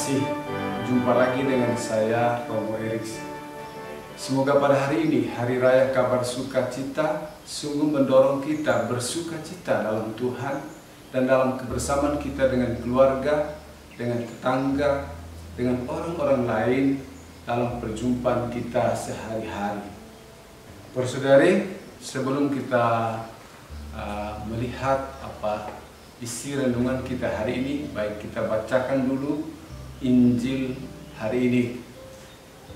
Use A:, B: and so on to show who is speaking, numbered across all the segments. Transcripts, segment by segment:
A: terkasih, jumpa lagi dengan saya, Romo Eriks. Semoga pada hari ini, Hari Raya Kabar Sukacita, sungguh mendorong kita bersukacita dalam Tuhan dan dalam kebersamaan kita dengan keluarga, dengan tetangga, dengan orang-orang lain dalam perjumpaan kita sehari-hari. Persaudari, sebelum kita melihat apa isi renungan kita hari ini, baik kita bacakan dulu Injil hari ini.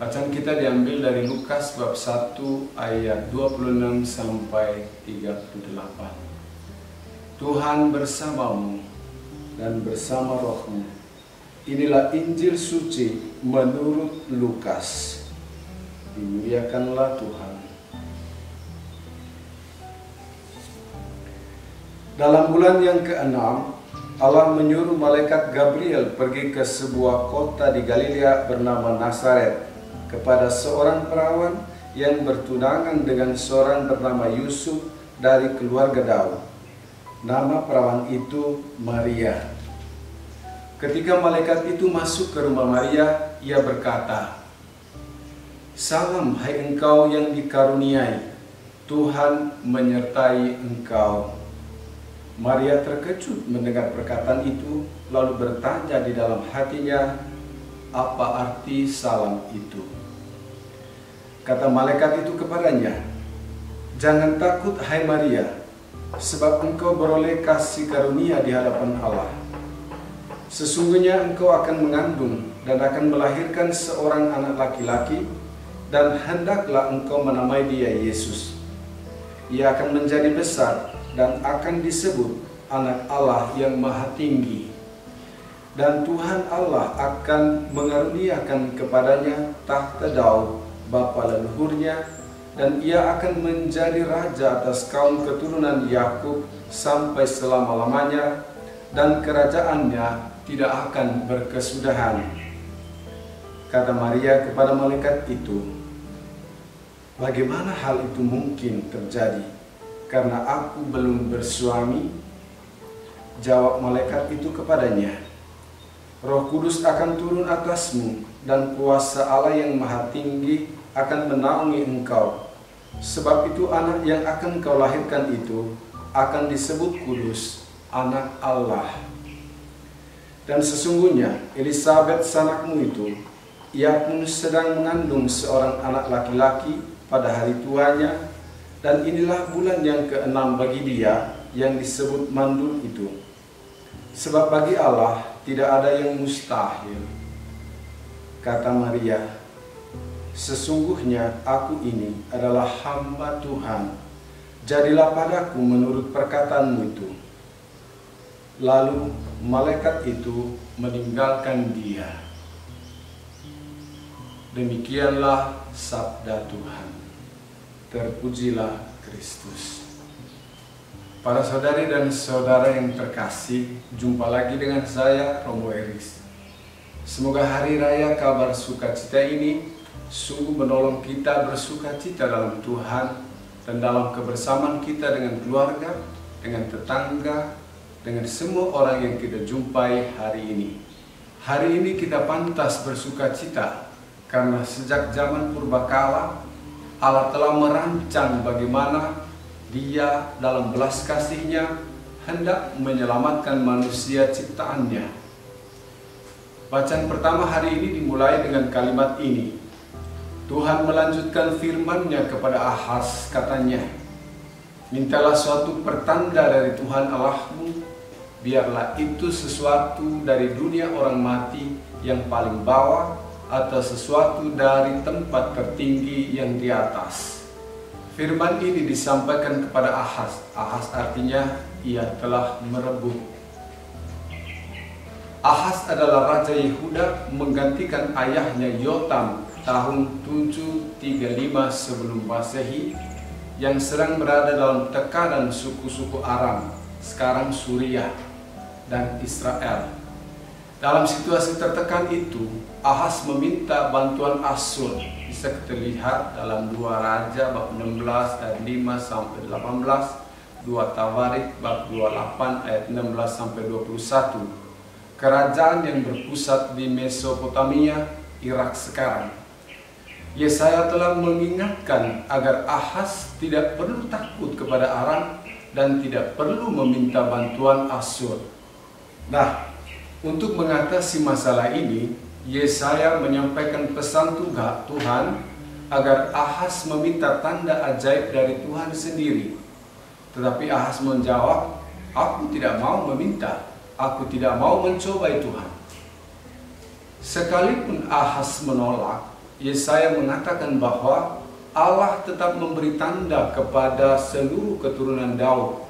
A: Bacaan kita diambil dari Lukas bab 1 ayat 26 sampai 38. Tuhan bersamamu dan bersama rohmu. Inilah Injil suci menurut Lukas. Dimuliakanlah Tuhan. Dalam bulan yang ke-6, Allah menyuruh malaikat Gabriel pergi ke sebuah kota di Galilea bernama Nazaret kepada seorang perawan yang bertunangan dengan seorang bernama Yusuf dari keluarga Daud. Nama perawan itu Maria. Ketika malaikat itu masuk ke rumah Maria, ia berkata, "Salam hai engkau yang dikaruniai, Tuhan menyertai engkau." Maria terkejut mendengar perkataan itu, lalu bertanya di dalam hatinya, apa arti salam itu? Kata malaikat itu kepadanya, "Jangan takut hai Maria, sebab engkau beroleh kasih karunia di hadapan Allah. Sesungguhnya engkau akan mengandung dan akan melahirkan seorang anak laki-laki, dan hendaklah engkau menamai dia Yesus. Ia akan menjadi besar dan akan disebut Anak Allah yang Maha Tinggi. Dan Tuhan Allah akan mengaruniakan kepadanya tahta Daud, bapa leluhurnya, dan ia akan menjadi raja atas kaum keturunan Yakub sampai selama-lamanya, dan kerajaannya tidak akan berkesudahan." Kata Maria kepada malaikat itu, "Bagaimana hal itu mungkin terjadi? Karena aku belum bersuami." Jawab malaikat itu kepadanya, "Roh Kudus akan turun atasmu, dan kuasa Allah yang Maha Tinggi akan menaungi engkau. Sebab itu anak yang akan kau lahirkan itu akan disebut kudus, Anak Allah. Dan sesungguhnya Elisabet sanakmu itu, ia pun sedang mengandung seorang anak laki-laki pada hari tuanya, dan inilah bulan yang ke-6 bagi dia yang disebut mandul itu. Sebab bagi Allah tidak ada yang mustahil." Kata Maria, "Sesungguhnya aku ini adalah hamba Tuhan. Jadilah padaku menurut perkataanmu itu." Lalu malaikat itu meninggalkan dia. Demikianlah sabda Tuhan. Terpujilah Kristus. Para saudari dan saudara yang terkasih, jumpa lagi dengan saya, Romo Eriks. Semoga Hari Raya Kabar Sukacita ini sungguh menolong kita bersukacita dalam Tuhan dan dalam kebersamaan kita dengan keluarga, dengan tetangga, dengan semua orang yang kita jumpai hari ini. Hari ini kita pantas bersukacita karena sejak zaman purbakala Allah telah merancang bagaimana Dia dalam belas kasih-Nya hendak menyelamatkan manusia ciptaannya. Bacaan pertama hari ini dimulai dengan kalimat ini. Tuhan melanjutkan firman-Nya kepada Ahaz, katanya, "Mintalah suatu pertanda dari Tuhan Allahmu, biarlah itu sesuatu dari dunia orang mati yang paling bawah, atau sesuatu dari tempat tertinggi yang di atas." Firman ini disampaikan kepada Ahaz. Ahaz artinya ia telah merebut. Ahaz adalah Raja Yehuda menggantikan ayahnya Yotam tahun 735 sebelum Masehi, yang sedang berada dalam tekanan suku-suku Aram, sekarang Suriah dan Israel. Dalam situasi tertekan itu, Ahaz meminta bantuan Asyur. Bisa kita lihat dalam 2 Raja bab 16 ayat 5 sampai 18, 2 Tawarik bab 28 ayat 16 sampai 21. kerajaan yang berpusat di Mesopotamia, Irak sekarang. Yesaya telah mengingatkan agar Ahaz tidak perlu takut kepada Aram dan tidak perlu meminta bantuan Asyur. Nah, untuk mengatasi masalah ini, Yesaya menyampaikan pesan Tuhan agar Ahaz meminta tanda ajaib dari Tuhan sendiri. Tetapi Ahaz menjawab, "Aku tidak mau meminta, aku tidak mau mencobai Tuhan." Sekalipun Ahaz menolak, Yesaya mengatakan bahwa Allah tetap memberi tanda kepada seluruh keturunan Daud.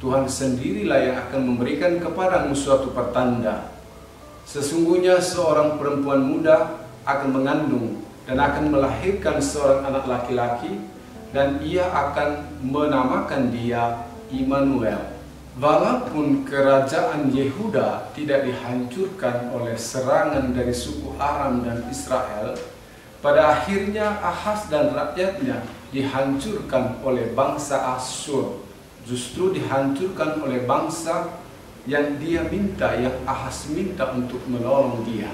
A: Tuhan sendirilah yang akan memberikan kepadamu suatu pertanda. Sesungguhnya seorang perempuan muda akan mengandung dan akan melahirkan seorang anak laki-laki, dan ia akan menamakan dia Immanuel. Walaupun kerajaan Yehuda tidak dihancurkan oleh serangan dari suku Aram dan Israel, pada akhirnya Ahaz dan rakyatnya dihancurkan oleh bangsa Asyur. Justru dihancurkan oleh bangsa yang dia minta, yang Ahaz minta untuk menolong dia.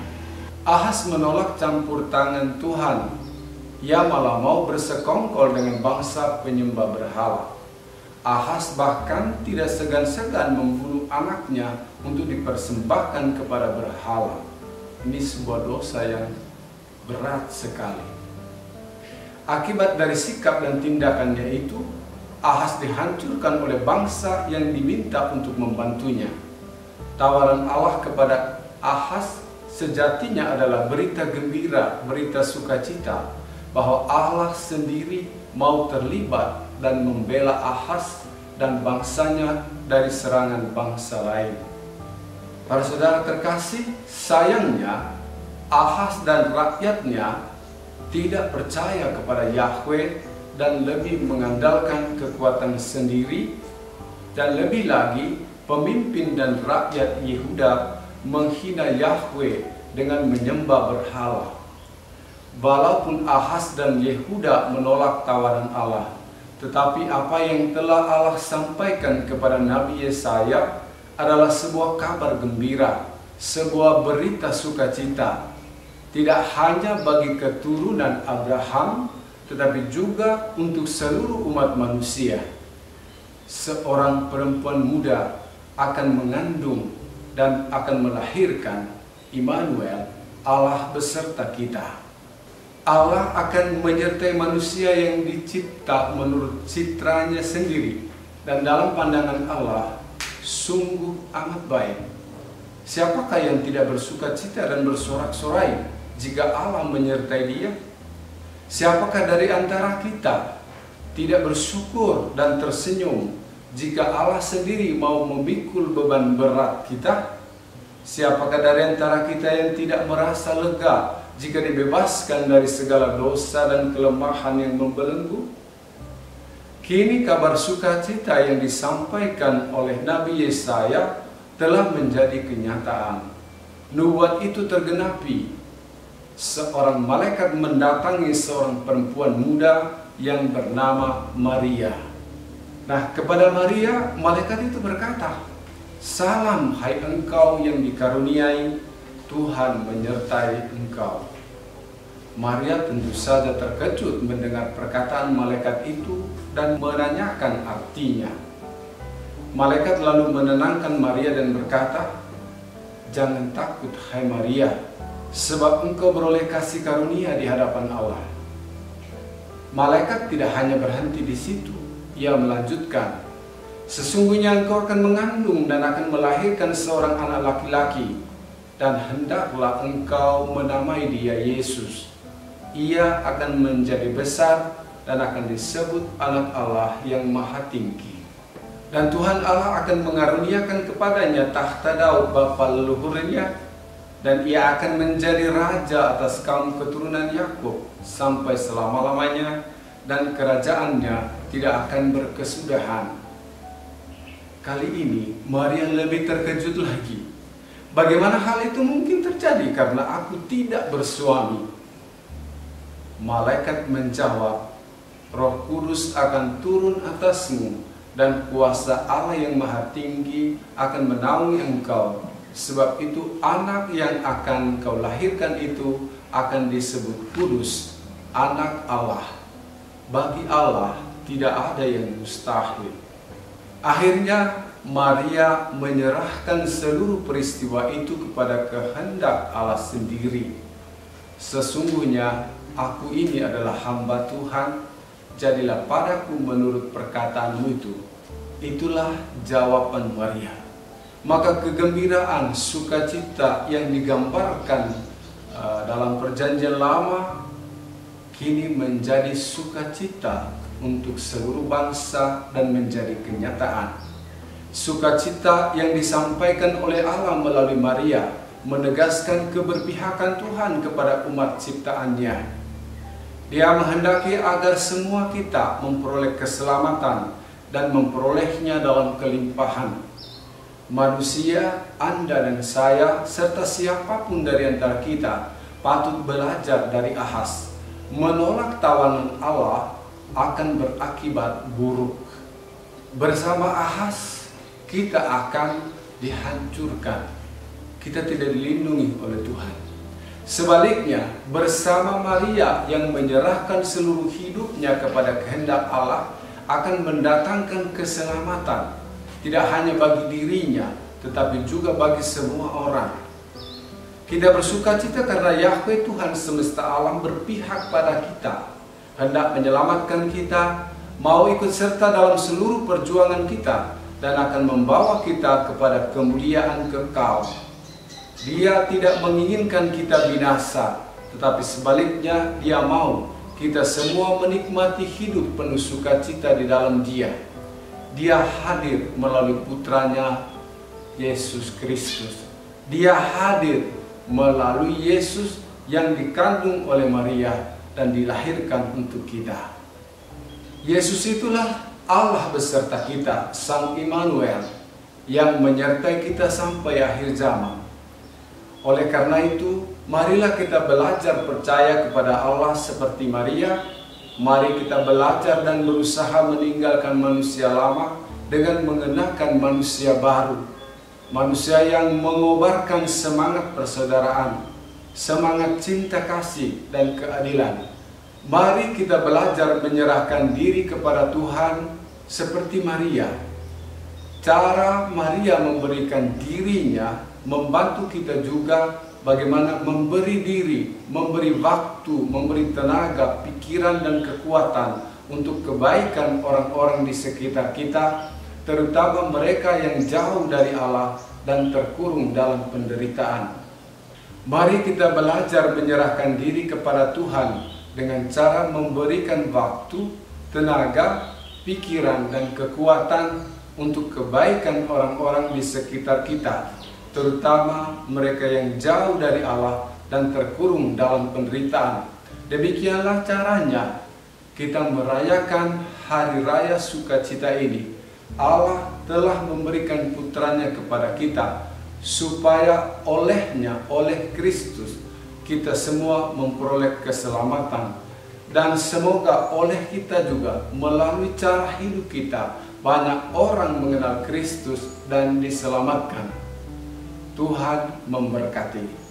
A: Ahaz menolak campur tangan Tuhan. Ia malah mau bersekongkol dengan bangsa penyembah berhala. Ahaz bahkan tidak segan-segan membunuh anaknya untuk dipersembahkan kepada berhala. Ini sebuah dosa yang berat sekali. Akibat dari sikap dan tindakannya itu, Ahaz dihancurkan oleh bangsa yang diminta untuk membantunya. Tawaran Allah kepada Ahaz sejatinya adalah berita gembira, berita sukacita, bahwa Allah sendiri mau terlibat dan membela Ahaz dan bangsanya dari serangan bangsa lain. Para saudara terkasih, sayangnya Ahaz dan rakyatnya tidak percaya kepada Yahweh dan lebih mengandalkan kekuatan sendiri, dan lebih lagi pemimpin dan rakyat Yehuda menghina Yahweh dengan menyembah berhala. Walaupun Ahaz dan Yehuda menolak tawaran Allah, tetapi apa yang telah Allah sampaikan kepada Nabi Yesaya adalah sebuah kabar gembira, sebuah berita sukacita, tidak hanya bagi keturunan Abraham, tetapi juga untuk seluruh umat manusia. Seorang perempuan muda akan mengandung dan akan melahirkan Immanuel, Allah beserta kita. Allah akan menyertai manusia yang dicipta menurut citranya sendiri, dan dalam pandangan Allah sungguh amat baik. Siapakah yang tidak bersukacita dan bersorak-sorai jika Allah menyertai dia? Siapakah dari antara kita tidak bersyukur dan tersenyum jika Allah sendiri mau memikul beban berat kita? Siapakah dari antara kita yang tidak merasa lega jika dibebaskan dari segala dosa dan kelemahan yang membelenggu? Kini kabar sukacita yang disampaikan oleh Nabi Yesaya telah menjadi kenyataan. Nubuat itu tergenapi. Seorang malaikat mendatangi seorang perempuan muda yang bernama Maria. Nah, kepada Maria, malaikat itu berkata, "Salam hai engkau yang dikaruniai, Tuhan menyertai engkau." Maria tentu saja terkejut mendengar perkataan malaikat itu dan menanyakan artinya. Malaikat lalu menenangkan Maria dan berkata, "Jangan takut hai Maria, sebab engkau beroleh kasih karunia di hadapan Allah." Malaikat tidak hanya berhenti di situ. Ia melanjutkan, "Sesungguhnya engkau akan mengandung dan akan melahirkan seorang anak laki-laki, dan hendaklah engkau menamai dia Yesus. Ia akan menjadi besar dan akan disebut Anak Allah yang Maha Tinggi. Dan Tuhan Allah akan mengaruniakan kepadanya tahta Daud bapa leluhurnya, dan ia akan menjadi raja atas kaum keturunan Yakub sampai selama-lamanya, dan kerajaannya tidak akan berkesudahan." Kali ini Maria lebih terkejut lagi. Bagaimana hal itu mungkin terjadi karena aku tidak bersuami? Malaikat menjawab, "Roh Kudus akan turun atasmu, dan kuasa Allah yang Maha Tinggi akan menaungi engkau. Sebab itu anak yang akan kau lahirkan itu akan disebut kudus, anak Allah. Bagi Allah tidak ada yang mustahil. Akhirnya Maria menyerahkan seluruh peristiwa itu kepada kehendak Allah sendiri. Sesungguhnya aku ini adalah hamba Tuhan, jadilah padaku menurut perkataanmu itu. Itulah jawaban Maria. Maka kegembiraan, sukacita yang digambarkan dalam perjanjian lama kini menjadi sukacita untuk seluruh bangsa dan menjadi kenyataan. Sukacita yang disampaikan oleh Allah melalui Maria menegaskan keberpihakan Tuhan kepada umat ciptaannya. Dia menghendaki agar semua kita memperoleh keselamatan dan memperolehnya dalam kelimpahan. Manusia, Anda dan saya, serta siapapun dari antara kita patut belajar dari Ahaz. Menolak tawanan Allah akan berakibat buruk. Bersama Ahaz kita akan dihancurkan. Kita tidak dilindungi oleh Tuhan. Sebaliknya, bersama Maria yang menyerahkan seluruh hidupnya kepada kehendak Allah akan mendatangkan keselamatan, tidak hanya bagi dirinya, tetapi juga bagi semua orang. Kita bersukacita karena Yahweh Tuhan semesta alam berpihak pada kita, hendak menyelamatkan kita, mau ikut serta dalam seluruh perjuangan kita, dan akan membawa kita kepada kemuliaan kekal. Dia tidak menginginkan kita binasa, tetapi sebaliknya Dia mau kita semua menikmati hidup penuh sukacita di dalam Dia. Dia hadir melalui putranya Yesus Kristus. Dia hadir melalui Yesus yang dikandung oleh Maria dan dilahirkan untuk kita. Yesus itulah Allah beserta kita, Sang Immanuel, yang menyertai kita sampai akhir zaman. Oleh karena itu, marilah kita belajar percaya kepada Allah seperti Maria. Mari kita belajar dan berusaha meninggalkan manusia lama dengan mengenakan manusia baru. Manusia yang mengobarkan semangat persaudaraan, semangat cinta kasih dan keadilan. Mari kita belajar menyerahkan diri kepada Tuhan seperti Maria. Cara Maria memberikan dirinya membantu kita juga bagaimana memberi diri, memberi waktu, memberi tenaga, pikiran dan kekuatan untuk kebaikan orang-orang di sekitar kita, terutama mereka yang jauh dari Allah dan terkurung dalam penderitaan. Mari kita belajar menyerahkan diri kepada Tuhan dengan cara memberikan waktu, tenaga, pikiran dan kekuatan untuk kebaikan orang-orang di sekitar kita, terutama mereka yang jauh dari Allah dan terkurung dalam penderitaan. Demikianlah caranya kita merayakan hari raya sukacita ini. Allah telah memberikan putranya kepada kita, supaya olehnya, oleh Kristus, kita semua memperoleh keselamatan. Dan semoga oleh kita juga, melalui cara hidup kita, banyak orang mengenal Kristus dan diselamatkan. Tuhan memberkati.